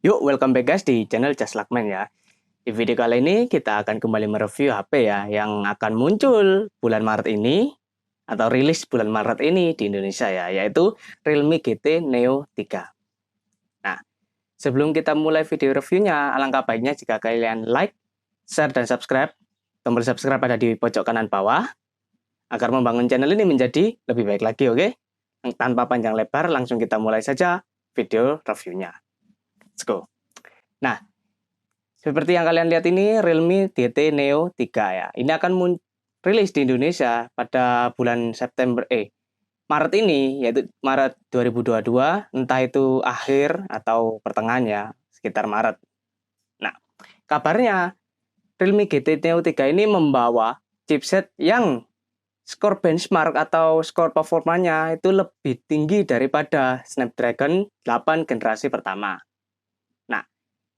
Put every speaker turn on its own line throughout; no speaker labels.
Yuk, welcome back guys di channel Just Luckman ya. Di video kali ini kita akan kembali mereview HP ya yang akan muncul bulan Maret ini atau rilis bulan Maret ini di Indonesia ya, yaitu Realme GT Neo 3. Nah, sebelum kita mulai video reviewnya, alangkah baiknya jika kalian like, share, dan subscribe. Tombol subscribe ada di pojok kanan bawah agar membangun channel ini menjadi lebih baik lagi, oke? Tanpa panjang lebar, langsung kita mulai saja video reviewnya. Let's go. Nah, seperti yang kalian lihat ini Realme GT Neo 3 ya. Ini akan rilis di Indonesia pada bulan Maret ini, yaitu Maret 2022, entah itu akhir atau pertengahan ya, sekitar Maret. Nah, kabarnya Realme GT Neo 3 ini membawa chipset yang skor benchmark atau skor performanya itu lebih tinggi daripada Snapdragon 8 generasi pertama. Nah,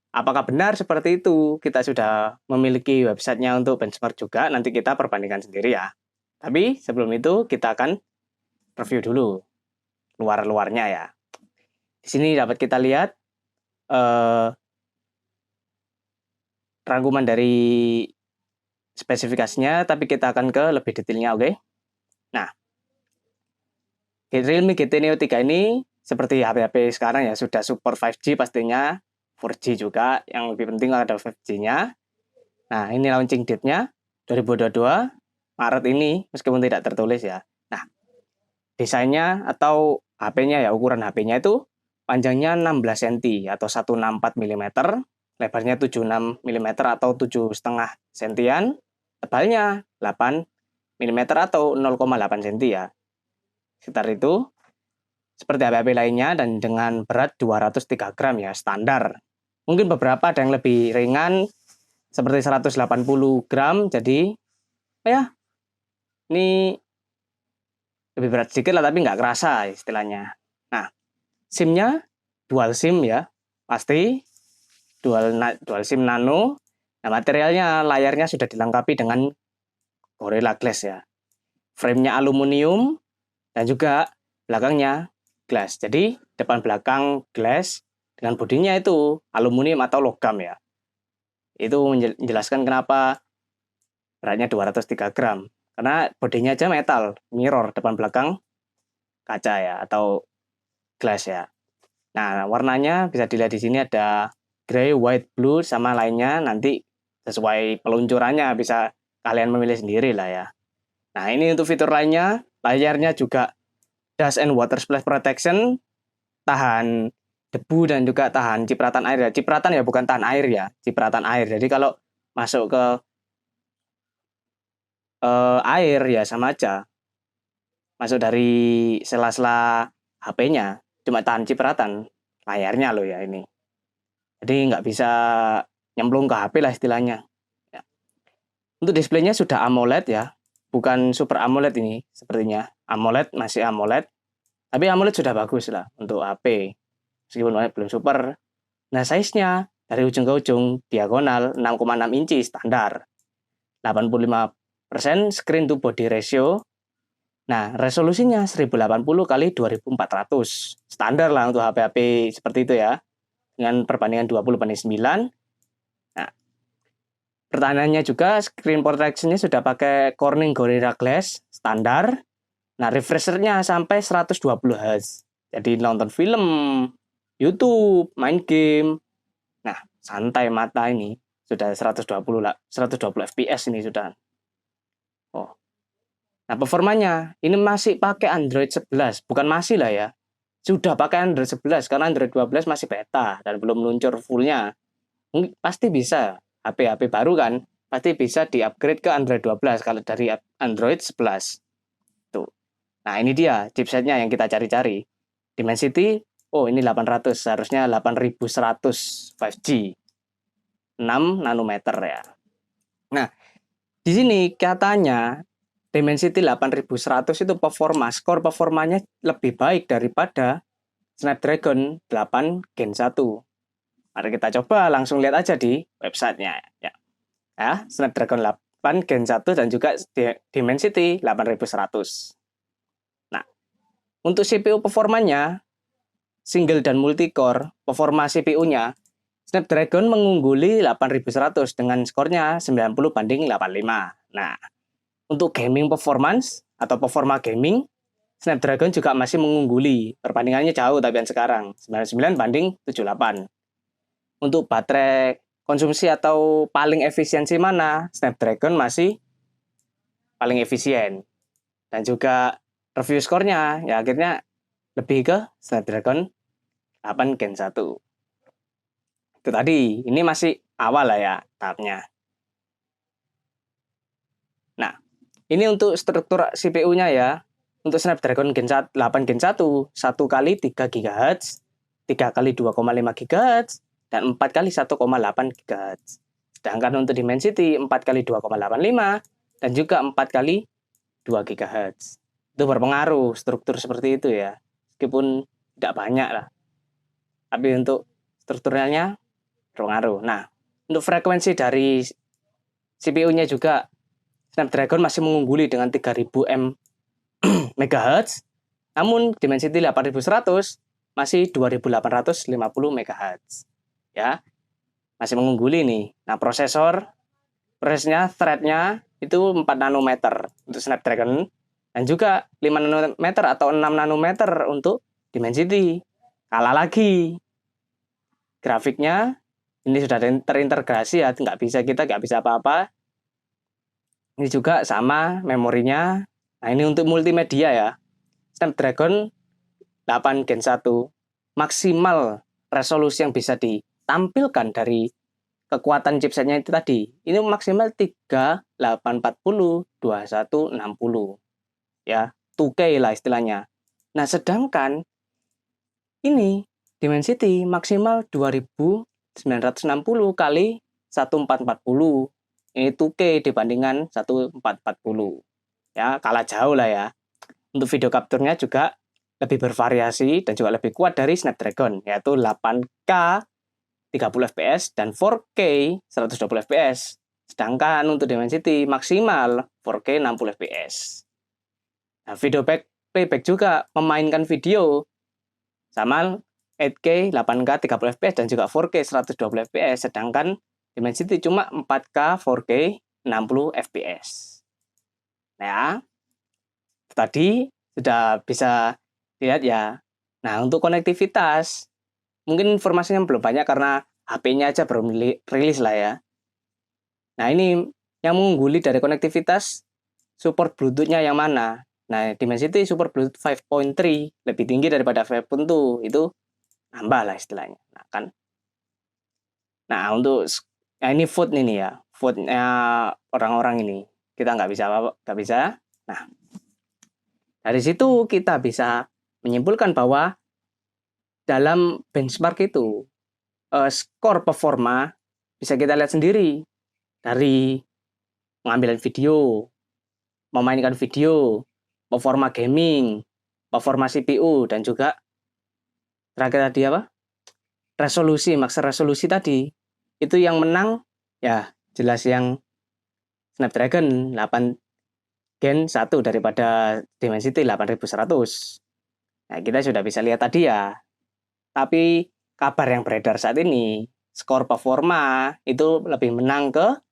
apakah benar seperti itu? Kita sudah memiliki websitenya untuk benchmark juga, nanti kita perbandingkan sendiri ya. Tapi sebelum itu kita akan review dulu luar-luarnya ya. Di sini dapat kita lihat rangkuman dari spesifikasinya, tapi kita akan ke lebih detailnya, oke? Nah, Realme GT Neo 3 ini seperti HP-HP sekarang ya, sudah support 5G pastinya, 4G juga, yang lebih penting ada 5G-nya. Nah, ini launching date-nya 2022 Maret ini, meskipun tidak tertulis ya. Nah, desainnya atau HP-nya ya, ukuran HP-nya itu panjangnya 16 cm atau 164 mm, lebarnya 76 mm atau 7,5 cm, tebalnya 8 mm atau 0,8 cm ya. Sekitar itu. Seperti HP-HP lainnya dan dengan berat 203 gram ya, standar. Mungkin beberapa ada yang lebih ringan seperti 180 gram, jadi ya ini lebih berat sedikit lah, tapi nggak kerasa istilahnya. Nah, SIM-nya dual SIM ya, pasti dual SIM nano. Nah, materialnya, layarnya sudah dilengkapi dengan Gorilla Glass ya. Frame-nya aluminium dan juga belakangnya glass. Jadi depan belakang glass dengan bodinya itu aluminium atau logam ya. Itu menjelaskan kenapa beratnya 203 gram. Karena bodinya aja metal, mirror depan belakang kaca ya atau glass ya. Nah, warnanya bisa dilihat di sini ada gray, white, blue sama lainnya, nanti sesuai peluncurannya bisa kalian memilih sendiri lah ya. Nah, ini untuk fitur lainnya, layarnya juga dust and water splash protection, tahan debu dan juga tahan cipratan air ya. Cipratan ya, bukan tahan air ya, cipratan air. Jadi kalau masuk ke air ya sama aja. Masuk dari sela-sela HP-nya, cuma tahan cipratan layarnya loh ya ini. Jadi nggak bisa nyemplung ke HP lah istilahnya. Ya. Untuk displaynya sudah AMOLED ya, bukan Super AMOLED ini sepertinya. AMOLED, masih AMOLED. Tapi AMOLED sudah bagus lah untuk HP. Meskipun belum super. Nah, size-nya dari ujung ke ujung diagonal 6,6 inci standar. 85% screen to body ratio. Nah, resolusinya 1080 kali 2400. Standar lah untuk HP-HP seperti itu ya. Dengan perbandingan 20:9. Nah, pertahanannya juga screen protection-nya sudah pakai Corning Gorilla Glass standar. Nah, refresh-nya sampai 120 Hz. Jadi nonton film, YouTube, main game. Nah, santai mata ini sudah 120 fps ini sudah. Oh. Nah, performanya ini masih pakai Android 11, bukan masih lah ya. Sudah pakai Android 11 karena Android 12 masih beta dan belum meluncur fullnya. Pasti bisa, HP-HP baru kan, pasti bisa di-upgrade ke Android 12 kalau dari Android 11. Tuh. Nah, ini dia chipsetnya yang kita cari-cari. Dimensity, oh ini 800, seharusnya 8100 5G. 6 nanometer ya. Nah, di sini katanya Dimensity 8100 itu skor performanya lebih baik daripada Snapdragon 8 Gen 1. Mari kita coba langsung lihat aja di websitenya ya. Snapdragon 8 Gen 1 dan juga Dimensity 8100. Nah, untuk CPU performanya single dan multi core, performa CPU-nya Snapdragon mengungguli 8100 dengan skornya 90/85. Nah, untuk gaming performance atau performa gaming, Snapdragon juga masih mengungguli. Perbandingannya jauh tapi yang sekarang 99/78. Untuk baterai konsumsi atau paling efisiensi mana? Snapdragon masih paling efisien. Dan juga review skornya ya akhirnya lebih ke Snapdragon 8 Gen 1. Itu tadi, ini masih awal lah ya tahapnya. Nah, ini untuk struktur CPU-nya ya. Untuk Snapdragon Gen 8 Gen 1, 1 kali 3 GHz, 3 kali 2,5 GHz, dan 4 kali 1,8 GHz. Sedangkan untuk Dimensity 4 kali 2,85 dan juga 4 kali 2 GHz. Itu berpengaruh struktur seperti itu ya. Meskipun tidak banyak lah. Tapi untuk strukturnya berpengaruh. Nah, untuk frekuensi dari CPU-nya juga Snapdragon masih mengungguli dengan 3000 MHz, namun Dimensity 8100 masih 2850 MHz. Ya, masih mengungguli nih. Nah, prosesnya, thread-nya itu 4 nanometer untuk Snapdragon dan juga 5 nanometer atau 6 nanometer untuk Dimensity. Kalah lagi. Grafiknya ini sudah terintegrasi ya, kita nggak bisa apa-apa. Ini juga sama memorinya. Nah, ini untuk multimedia ya. Snapdragon 8 Gen 1 maksimal resolusi yang bisa ditampilkan dari kekuatan chipsetnya itu tadi. Ini maksimal 3840 2160. Ya, 2K lah istilahnya. Nah, sedangkan ini Dimensity maksimal 2960 kali 1440. Ini 2K dibandingkan 1440. Ya, kalah jauh lah ya. Untuk video capture-nya juga lebih bervariasi dan juga lebih kuat dari Snapdragon, yaitu 8K 30 fps dan 4K 120 fps. Sedangkan untuk Dimensity maksimal 4K 60 fps. Nah, video playback juga memainkan video sama 8K 8K 30 fps dan juga 4K 120 fps, sedangkan Dimensity cuma 4K 4K 60 fps. Nah, tadi sudah bisa lihat ya. Nah, untuk konektivitas, mungkin informasinya belum banyak karena HP-nya aja belum rilis lah ya. Nah, ini yang mengungguli dari konektivitas, support Bluetooth-nya yang mana? Nah, Dimensity support Bluetooth 5.3, lebih tinggi daripada 5.2, itu nambah lah istilahnya. Nah, kan. Nah, untuk ini vote ini ya, vote-nya orang-orang ini. Kita nggak bisa. Nah, dari situ kita bisa menyimpulkan bahwa dalam benchmark itu skor performa bisa kita lihat sendiri dari pengambilan video, memainkan video, performa gaming, performa CPU, dan juga terakhir tadi apa? Max resolusi tadi. Itu yang menang ya jelas yang Snapdragon 8 Gen 1 daripada Dimensity 8100. Nah, kita sudah bisa lihat tadi ya. Tapi kabar yang beredar saat ini, skor performa itu lebih menang ke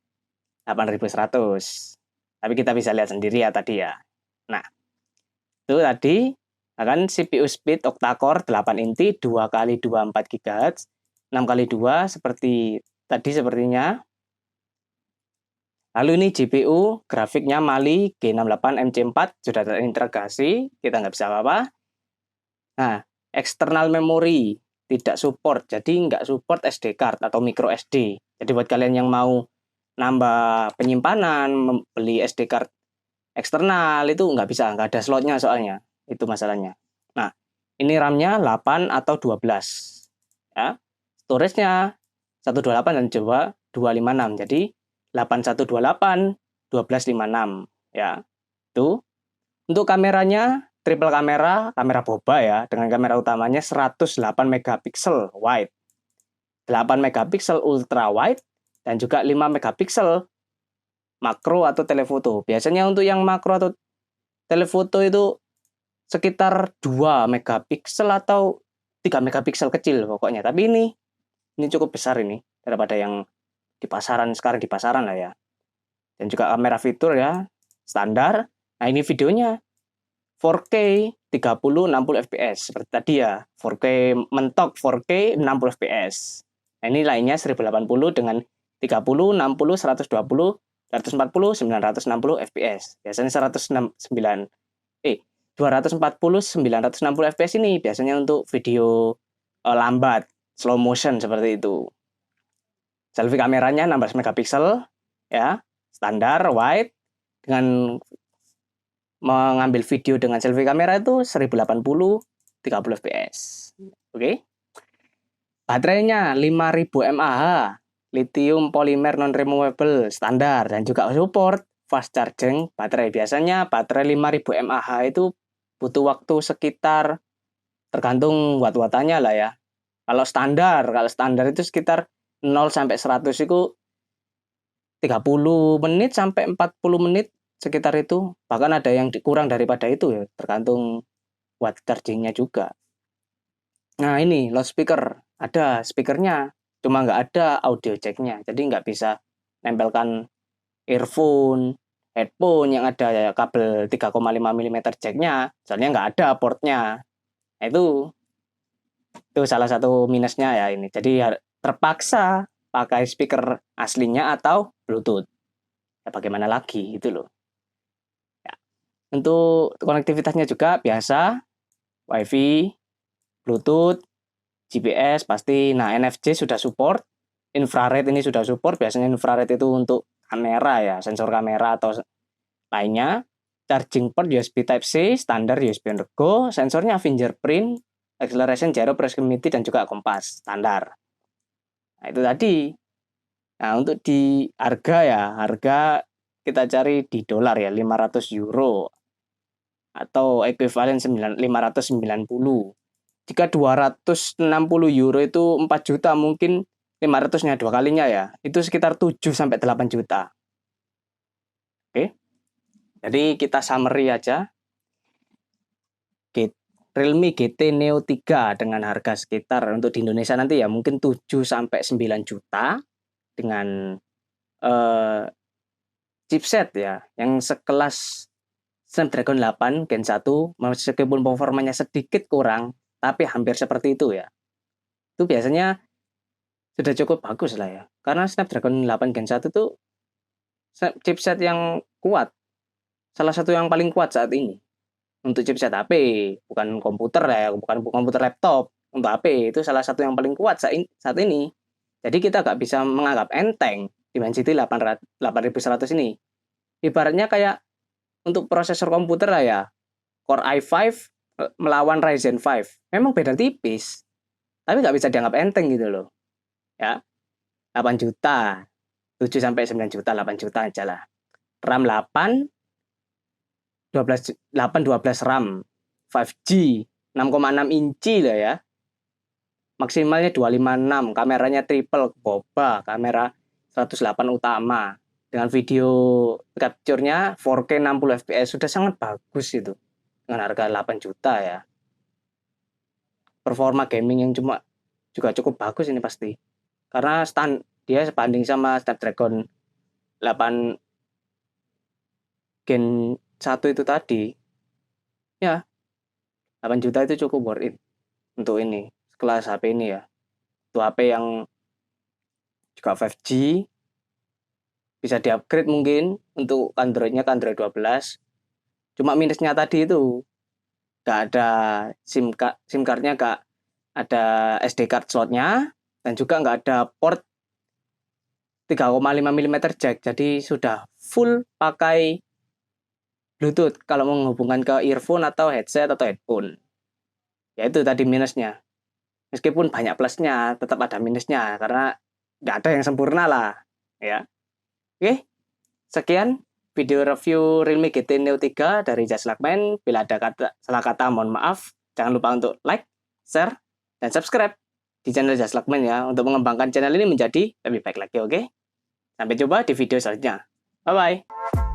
8100. Tapi kita bisa lihat sendiri ya tadi ya. Nah, itu tadi akan CPU speed octa-core 8 inti 2 kali 24 GHz, 6 kali 2 seperti tadi sepertinya. Lalu ini GPU, grafiknya Mali G68 MC4 sudah terintegrasi, kita nggak bisa apa-apa. Nah, external memory tidak support, jadi nggak support SD card atau micro SD. Jadi buat kalian yang mau nambah penyimpanan, beli SD card eksternal itu nggak bisa, nggak ada slotnya soalnya. Itu masalahnya. Nah, ini RAM-nya 8 atau 12. Ya. Storage-nya 128 dan juga 256. Jadi 8128 1256 ya. Itu. Untuk kameranya triple kamera boba ya, dengan kamera utamanya 108 megapiksel wide, 8 megapiksel ultra wide, dan juga 5 megapiksel makro atau telefoto. Biasanya untuk yang makro atau telefoto itu sekitar 2 megapiksel atau 3 megapiksel kecil pokoknya. Tapi ini Ini cukup besar ini daripada yang di pasaran sekarang, di pasaran lah ya. Dan juga kamera fitur ya standar. Nah ini videonya 4K 30-60 fps seperti tadi ya, 4K mentok, 4K 60 fps. Nah ini lainnya 1080 dengan 30, 60, 120, 140, 960 fps. Biasanya 240, 960 fps ini biasanya untuk video lambat, slow motion seperti itu. Selfie kameranya 16 megapiksel ya, standar wide, dengan mengambil video dengan selfie kamera itu 1080 30 fps. Oke. Baterainya 5000 mAh, lithium polymer non removable standar, dan juga support fast charging baterai. Biasanya baterai 5000 mAh itu butuh waktu sekitar, tergantung watt-wattannya lah ya. Kalau standar itu sekitar 0 sampai 100 itu 30 menit sampai 40 menit sekitar itu. Bahkan ada yang kurang daripada itu ya, tergantung watt chargingnya juga. Nah ini loudspeaker, ada speakernya, cuma nggak ada audio jacknya, jadi nggak bisa nempelkan earphone, headphone yang ada kabel 3,5 mm jacknya, soalnya nggak ada portnya. Nah, itu salah satu minusnya ya ini. Jadi terpaksa pakai speaker aslinya atau Bluetooth. Ya bagaimana lagi itu loh. Ya. Untuk konektivitasnya juga biasa, WiFi, Bluetooth, GPS pasti. Nah NFC sudah support, infrared ini sudah support. Biasanya infrared itu untuk kamera ya, sensor kamera atau lainnya. Charging port USB Type-C, standar USB on the go, sensornya fingerprint, acceleration, gyro, proximity, dan juga kompas, standar. Nah itu tadi. Nah untuk di harga kita cari di dolar ya, 500 euro atau ekuivalen 590. Jika 260 euro itu 4 juta, mungkin 500-nya 2 kalinya ya, itu sekitar 7 sampai 8 juta. Oke. Jadi kita summary aja. Realme GT Neo 3 dengan harga sekitar untuk di Indonesia nanti ya mungkin 7 sampai 9 juta dengan chipset ya yang sekelas Snapdragon 8 Gen 1, meskipun performanya sedikit kurang tapi hampir seperti itu ya. Itu biasanya sudah cukup bagus lah ya. Karena Snapdragon 8 Gen 1 itu chipset yang kuat. Salah satu yang paling kuat saat ini. Untuk chipset HP, bukan komputer ya, bukan komputer laptop. Untuk HP itu salah satu yang paling kuat saat ini. Jadi kita nggak bisa menganggap enteng Dimensity 8100 ini. Ibaratnya kayak untuk prosesor komputer lah ya, Core i5 melawan Ryzen 5. Memang beda tipis, tapi nggak bisa dianggap enteng gitu loh. Ya, 8 juta, 7 sampai 9 juta, 8 juta aja lah. RAM 8, 12 RAM, 5G, 6,6 inci lah ya. Maksimalnya 256, kameranya triple boba, kamera 108 utama. Dengan video capture-nya 4K 60 fps sudah sangat bagus itu. Dengan harga 8 juta ya. Performa gaming yang juga cukup bagus ini pasti. Karena dia sebanding sama Snapdragon 8 Gen 1 itu tadi. Ya, 8 juta itu cukup worth it untuk ini, kelas HP ini ya. Itu HP yang juga 5G, bisa di-upgrade mungkin untuk Android-nya ke Android 12. Cuma minusnya tadi itu nggak ada SIM card-nya, nggak ada SD card slotnya, dan juga nggak ada port 3,5 mm jack. Jadi sudah full pakai Bluetooth kalau menghubungkan ke earphone atau headset atau headphone. Ya itu tadi minusnya. Meskipun banyak plusnya, tetap ada minusnya karena nggak ada yang sempurna lah, ya. Oke, sekian video review Realme GT Neo 3 dari Just Luckman. Bila ada salah kata, mohon maaf. Jangan lupa untuk like, share, dan subscribe di channel Just Luckman ya, untuk mengembangkan channel ini menjadi lebih baik lagi, oke? Sampai jumpa di video selanjutnya. Bye-bye.